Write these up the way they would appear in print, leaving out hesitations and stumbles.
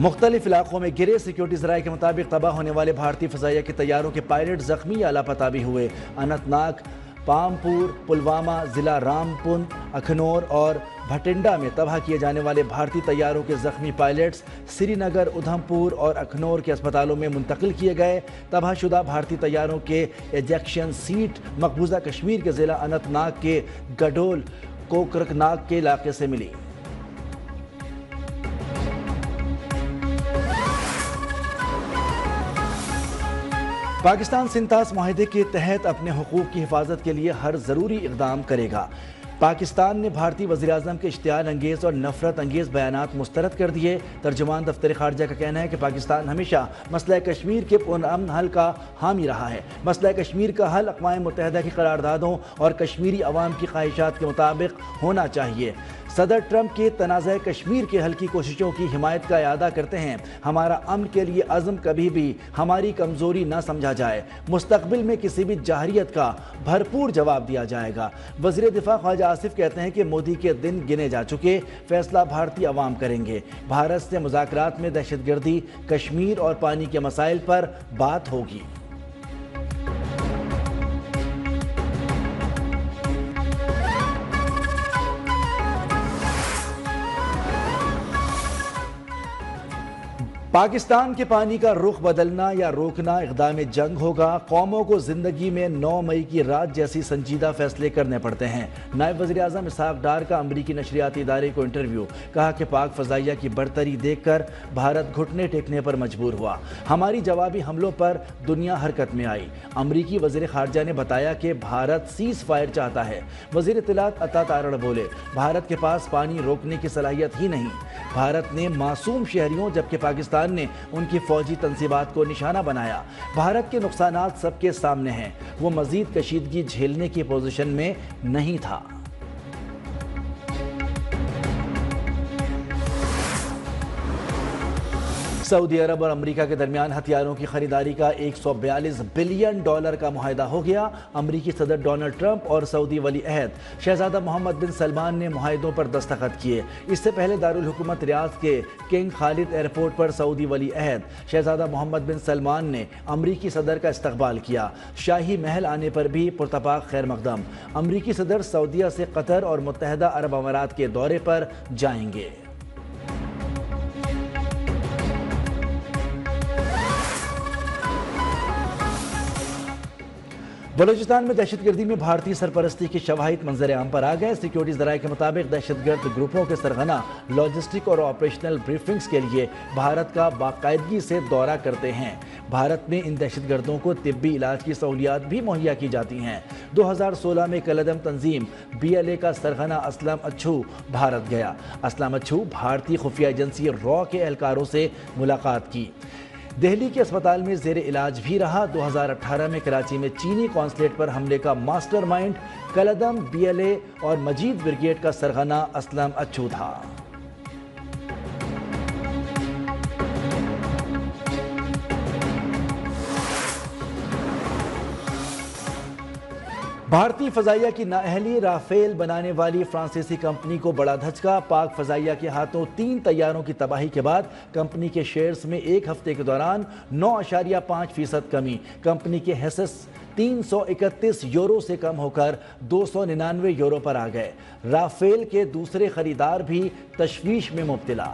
مختلف علاقوں میں گرے سیکیورٹی ذرائع کے مطابق تباہ ہونے والے بھارتی فضائیہ کے طیاروں کے پائلٹ زخمی یا لاپتہ بھی ہوئے۔ اننت ناگ، پامپور، پلوامہ، ضلع رامپن، اکھنور اور بھٹنڈا میں تباہ کیے جانے والے بھارتی طیاروں کے زخمی پائلٹس سری نگر، ادھم پور اور اکھنور کے اسپتالوں میں منتقل کیے گئے۔ تباہ شدہ بھارتی طیاروں کے ایجیکشن سیٹ مقبوضہ کشمیر کے ضلع اننت ناگ کے گڈول کوکرک ناگ کے علاقے سے ملی۔ پاکستان سنتاس معاہدے کے تحت اپنے حقوق کی حفاظت کے لیے ہر ضروری اقدام کرے گا۔ پاکستان نے بھارتی وزیراعظم کے اشتعال انگیز اور نفرت انگیز بیانات مسترد کر دیے۔ ترجمان دفتر خارجہ کا کہنا ہے کہ پاکستان ہمیشہ مسئلہ کشمیر کے پرامن حل کا حامی رہا ہے۔ مسئلہ کشمیر کا حل اقوام متحدہ کی قراردادوں اور کشمیری عوام کی خواہشات کے مطابق ہونا چاہیے۔ صدر ٹرمپ کے تنازع کشمیر کے حل کی کوششوں کی حمایت کا اعادہ کرتے ہیں۔ ہمارا امن کے لیے عزم کبھی بھی ہماری کمزوری نہ سمجھا جائے۔ مستقبل میں کسی بھی جارحیت کا بھرپور جواب دیا جائے گا۔ وزیر دفاع خواجہ آصف کہتے ہیں کہ مودی کے دن گنے جا چکے، فیصلہ بھارتی عوام کریں گے۔ بھارت سے مذاکرات میں دہشت گردی، کشمیر اور پانی کے مسائل پر بات ہوگی۔ پاکستان کے پانی کا رخ بدلنا یا روکنا اقدام جنگ ہوگا۔ قوموں کو زندگی میں 9 مئی کی رات جیسی سنجیدہ فیصلے کرنے پڑتے ہیں۔ نائب وزیر اعظم اسحاق ڈار کا امریکی نشریاتی ادارے کو انٹرویو۔ کہا کہ پاک فضائیہ کی برتری دیکھ کر بھارت گھٹنے ٹیکنے پر مجبور ہوا۔ ہماری جوابی حملوں پر دنیا حرکت میں آئی۔ امریکی وزیر خارجہ نے بتایا کہ بھارت سیز فائر چاہتا ہے۔ وزیر اطلاعات عطا تارڑ بولے، بھارت کے پاس پانی روکنے کی صلاحیت ہی نہیں۔ بھارت نے معصوم شہریوں جبکہ پاکستان نے ان کی فوجی تنصیبات کو نشانہ بنایا۔ بھارت کے نقصانات سب کے سامنے ہیں۔ وہ مزید کشیدگی جھیلنے کی پوزیشن میں نہیں تھا۔ سعودی عرب اور امریکہ کے درمیان ہتھیاروں کی خریداری کا $142 بلین کا معاہدہ ہو گیا۔ امریکی صدر ڈونلڈ ٹرمپ اور سعودی ولی عہد شہزادہ محمد بن سلمان نے معاہدوں پر دستخط کیے۔ اس سے پہلے دارالحکومت ریاض کے کنگ خالد ایئرپورٹ پر سعودی ولی عہد شہزادہ محمد بن سلمان نے امریکی صدر کا استقبال کیا۔ شاہی محل آنے پر بھی پرتپاک خیر مقدم۔ امریکی صدر سعودیہ سے قطر اور متحدہ عرب امارات کے دورے پر جائیں گے۔ بلوچستان میں دہشت گردی میں بھارتی سرپرستی کے شواہد منظر عام پر آ گئے۔ سیکیورٹی ذرائع کے مطابق دہشت گرد گروپوں کے سرغنہ لاجسٹک اور آپریشنل بریفنگز کے لیے بھارت کا باقاعدگی سے دورہ کرتے ہیں۔ بھارت میں ان دہشت گردوں کو طبی علاج کی سہولیات بھی مہیا کی جاتی ہیں۔ 2016 میں کالعدم تنظیم BLA کا سرغنہ اسلم اچھو بھارت گیا۔ اسلم اچھو بھارتی خفیہ ایجنسی را کے اہلکاروں سے ملاقات کی۔ دہلی کے اسپتال میں زیر علاج بھی رہا۔ 2018 میں کراچی میں چینی قونصلیٹ پر حملے کا ماسٹر مائنڈ کالعدم BLA اور مجید بریگیڈ کا سرغنہ اسلم اچھو تھا۔ بھارتی فضائیہ کی نااہلی، رافیل بنانے والی فرانسیسی کمپنی کو بڑا دھچکا۔ پاک فضائیہ کے ہاتھوں 3 طیاروں کی تباہی کے بعد کمپنی کے شیئرز میں ایک ہفتے کے دوران 9.5% کمی۔ کمپنی کے حصص 331 یورو سے کم ہو کر 299 یورو پر آ گئے۔ رافیل کے دوسرے خریدار بھی تشویش میں مبتلا۔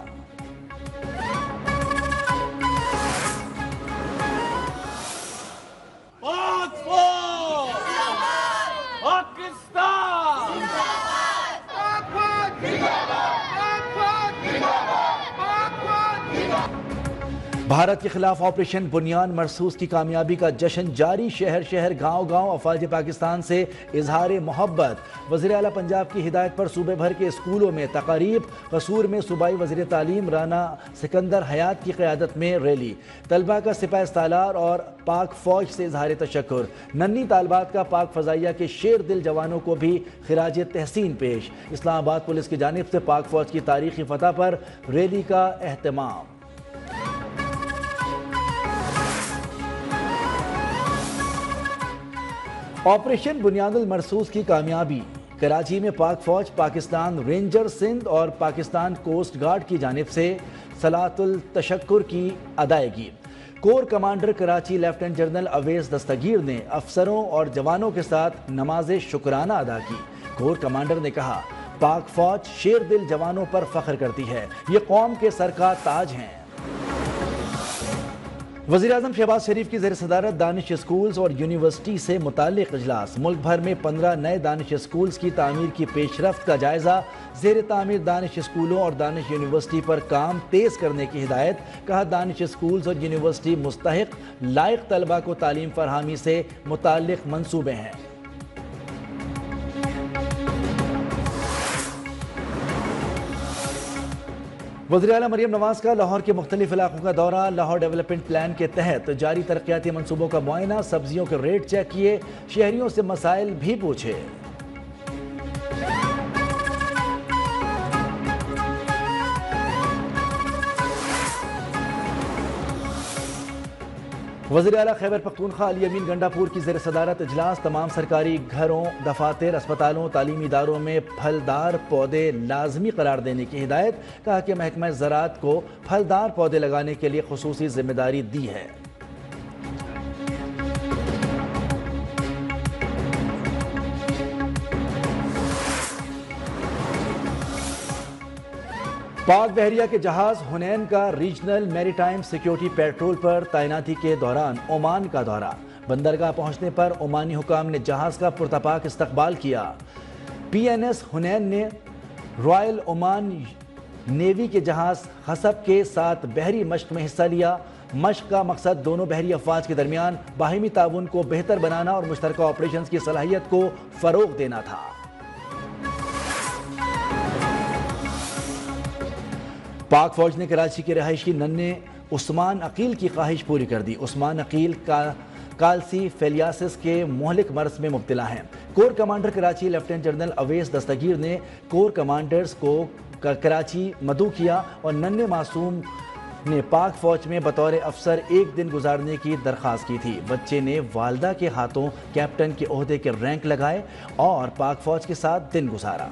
بھارت کے خلاف آپریشن بنیان مرصوص کی کامیابی کا جشن جاری۔ شہر شہر گاؤں گاؤں افواج پاکستان سے اظہار محبت۔ وزیر اعلیٰ پنجاب کی ہدایت پر صوبے بھر کے اسکولوں میں تقاریب۔ قصور میں صوبائی وزیر تعلیم رانا سکندر حیات کی قیادت میں ریلی۔ طلبہ کا سپاہ سالار اور پاک فوج سے اظہار تشکر۔ ننھی طالبات کا پاک فضائیہ کے شیر دل جوانوں کو بھی خراج تحسین پیش۔ اسلام آباد پولیس کی جانب سے پاک فوج کی تاریخی فتح پر ریلی کا اہتمام۔ آپریشن بنیاد المرصوص کی کامیابی۔ کراچی میں پاک فوج، پاکستان رینجر سندھ اور پاکستان کوسٹ گارڈ کی جانب سے صلاۃ التشکر کی ادائیگی۔ Corps commander Karachi lieutenant general Awais Dastgir نے افسروں اور جوانوں کے ساتھ نماز شکرانہ ادا کی۔ کور کمانڈر نے کہا، پاک فوج شیر دل جوانوں پر فخر کرتی ہے، یہ قوم کے سر کا تاج ہیں۔ وزیراعظم شہباز شریف کی زیر صدارت دانش اسکولز اور یونیورسٹی سے متعلق اجلاس۔ ملک بھر میں 15 نئے دانش اسکولز کی تعمیر کی پیش رفت کا جائزہ۔ زیر تعمیر دانش اسکولوں اور دانش یونیورسٹی پر کام تیز کرنے کی ہدایت۔ کہا، دانش اسکولز اور یونیورسٹی مستحق لائق طلبہ کو تعلیم فراہمی سے متعلق منصوبے ہیں۔ وزیراعلیٰ مریم نواز کا لاہور کے مختلف علاقوں کا دورہ۔ لاہور ڈیولپمنٹ پلان کے تحت جاری ترقیاتی منصوبوں کا معائنہ، سبزیوں کے ریٹ چیک کیے، شہریوں سے مسائل بھی پوچھے۔ وزیراعلیٰ خیبر پختونخوا علی امین گنڈاپور کی زیر صدارت اجلاس۔ تمام سرکاری گھروں، دفاتر، اسپتالوں، تعلیمی اداروں میں پھلدار پودے لازمی قرار دینے کی ہدایت۔ کہا کہ محکمہ زراعت کو پھلدار پودے لگانے کے لیے خصوصی ذمہ داری دی ہے۔ پاک بحریہ کے جہاز حنین کا ریجنل میری ٹائم سیکیورٹی پیٹرول پر تعیناتی کے دوران عمان کا دورہ۔ بندرگاہ پہنچنے پر عمانی حکام نے جہاز کا پرتپاک استقبال کیا۔ پی این ایس حنین نے رائل عمان نیوی کے جہاز خصب کے ساتھ بحری مشق میں حصہ لیا۔ مشق کا مقصد دونوں بحری افواج کے درمیان باہمی تعاون کو بہتر بنانا اور مشترکہ آپریشنز کی صلاحیت کو فروغ دینا تھا۔ پاک فوج نے کراچی کے رہائشی ننھے عثمان عقیل کی خواہش پوری کر دی۔ عثمان عقیل کالسی فیلیاسس کے مہلک مرض میں مبتلا ہیں۔ Corps commander Karachi lieutenant general Awais Dastgir نے کور کمانڈرز کو کراچی مدعو کیا اور ننھے معصوم نے پاک فوج میں بطور افسر ایک دن گزارنے کی درخواست کی تھی۔ بچے نے والدہ کے ہاتھوں کیپٹن کے عہدے کے رینک لگائے اور پاک فوج کے ساتھ دن گزارا۔